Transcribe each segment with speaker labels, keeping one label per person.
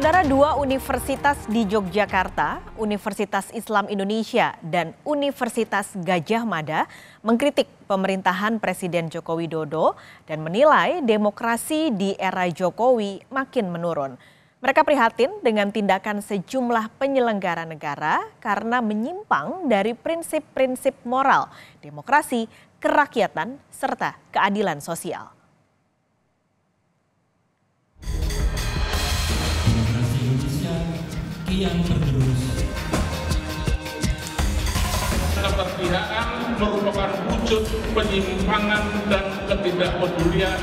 Speaker 1: Saudara, dua universitas di Yogyakarta, Universitas Islam Indonesia dan Universitas Gadjah Mada mengkritik pemerintahan Presiden Joko Widodo dan menilai demokrasi di era Jokowi makin menurun. Mereka prihatin dengan tindakan sejumlah penyelenggara negara karena menyimpang dari prinsip-prinsip moral, demokrasi, kerakyatan, serta keadilan sosial.
Speaker 2: Yang tergerus.
Speaker 3: Keberpihakan merupakan wujud penyimpangan dan ketidakpedulian.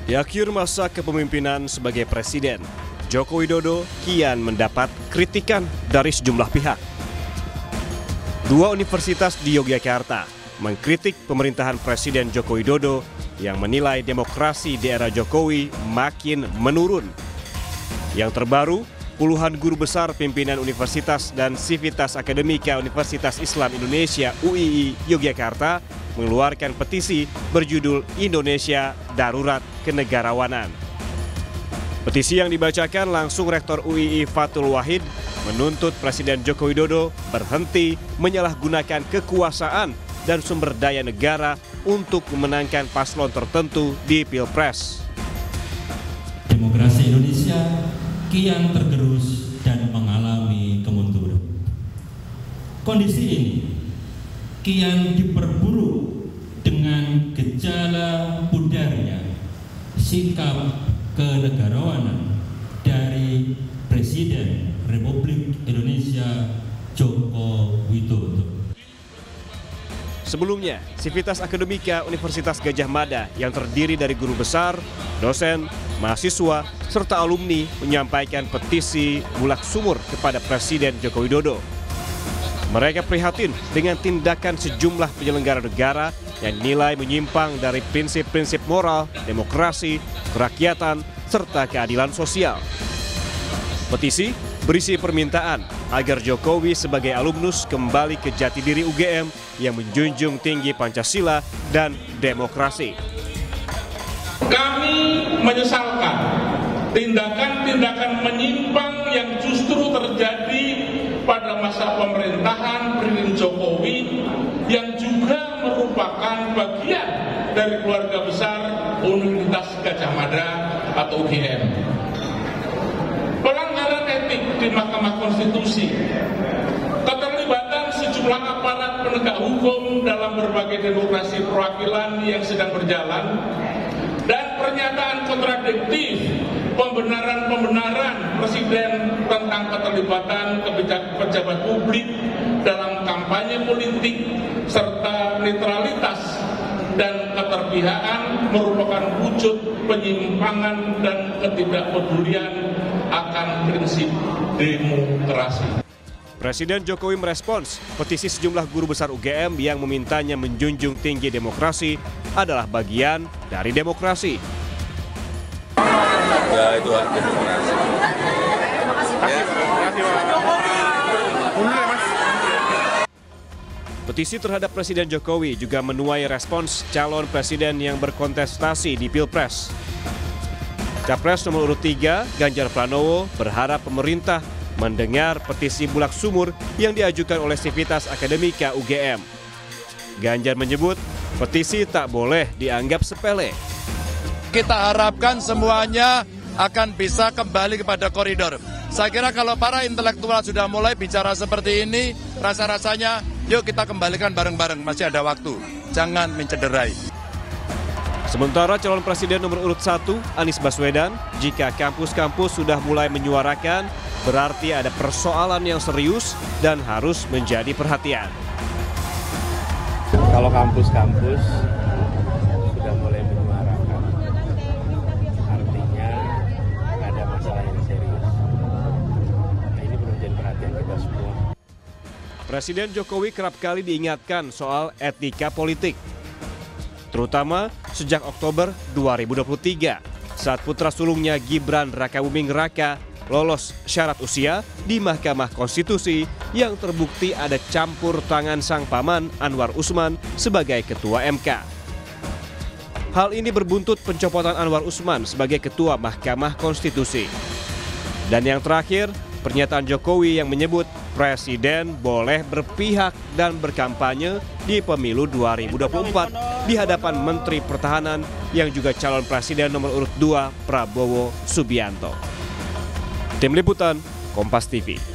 Speaker 4: Di akhir masa kepemimpinan sebagai presiden, Joko Widodo kian mendapat kritikan dari sejumlah pihak. Dua universitas di Yogyakarta mengkritik pemerintahan Presiden Joko Widodo yang menilai demokrasi di era Jokowi makin menurun. Yang terbaru, puluhan guru besar pimpinan universitas dan Sivitas Akademika Universitas Islam Indonesia UII Yogyakarta mengeluarkan petisi berjudul Indonesia Darurat Kenegarawanan. Petisi yang dibacakan langsung Rektor UII Fathul Wahid menuntut Presiden Joko Widodo berhenti menyalahgunakan kekuasaan dan sumber daya negara untuk memenangkan paslon tertentu di Pilpres.
Speaker 2: Demokrasi Indonesia kian tergerus dan mengalami kemunduran. Kondisi ini kian diperburuk dengan gejala pudarnya sikap kenegarawanan dari Presiden Republik Indonesia Joko Widodo.
Speaker 4: Sebelumnya, Sivitas Akademika Universitas Gadjah Mada yang terdiri dari guru besar, dosen, mahasiswa, serta alumni menyampaikan petisi bulak sumur kepada Presiden Joko Widodo. Mereka prihatin dengan tindakan sejumlah penyelenggara negara yang dinilai menyimpang dari prinsip-prinsip moral, demokrasi, kerakyatan, serta keadilan sosial. Petisi berisi permintaan agar Jokowi sebagai alumnus kembali ke jati diri UGM yang menjunjung tinggi Pancasila dan demokrasi.
Speaker 3: Kami menyesalkan tindakan-tindakan menyimpang yang justru terjadi pada masa pemerintahan Presiden Jokowi yang juga merupakan bagian dari keluarga besar Universitas Gadjah Mada atau UGM. Pelanggaran etik di Mahkamah Konstitusi, keterlibatan sejumlah aparat penegak hukum dalam berbagai demokrasi perwakilan yang sedang berjalan, dan pernyataan kontradiktif pembenaran-pembenaran Presiden tentang keterlibatan pejabat publik dalam kampanye politik serta netralitas dan keterpihakan merupakan wujud penyimpangan dan ketidakpedulian akan prinsip demokrasi.
Speaker 4: Presiden Jokowi merespons petisi sejumlah guru besar UGM yang memintanya menjunjung tinggi demokrasi adalah bagian dari demokrasi.
Speaker 5: Ya, itu hak demokrasi.
Speaker 4: Petisi terhadap Presiden Jokowi juga menuai respons calon presiden yang berkontestasi di Pilpres. Capres nomor urut 3, Ganjar Pranowo, berharap pemerintah mendengar petisi bulak sumur yang diajukan oleh Sivitas Akademika UGM. Ganjar menyebut petisi tak boleh dianggap sepele.
Speaker 5: Kita harapkan semuanya akan bisa kembali kepada koridor. Saya kira kalau para intelektual sudah mulai bicara seperti ini, rasa-rasanya yuk kita kembalikan bareng-bareng, masih ada waktu. Jangan mencederai.
Speaker 4: Sementara calon presiden nomor urut 1, Anies Baswedan, jika kampus-kampus sudah mulai menyuarakan, berarti ada persoalan yang serius dan harus menjadi perhatian.
Speaker 6: Kalau kampus-kampus sudah mulai menyuarakan, artinya ada masalah yang serius. Nah, ini perlu jadi perhatian kita semua.
Speaker 4: Presiden Jokowi kerap kali diingatkan soal etika politik. Terutama sejak Oktober 2023 saat putra sulungnya Gibran Rakabuming Raka lolos syarat usia di Mahkamah Konstitusi yang terbukti ada campur tangan sang paman Anwar Usman sebagai ketua MK. Hal ini berbuntut pencopotan Anwar Usman sebagai Ketua Mahkamah Konstitusi. Dan yang terakhir, pernyataan Jokowi yang menyebut Presiden boleh berpihak dan berkampanye di pemilu 2024 di hadapan Menteri Pertahanan yang juga calon Presiden nomor urut 2 Prabowo Subianto. Tim Liputan, Kompas TV.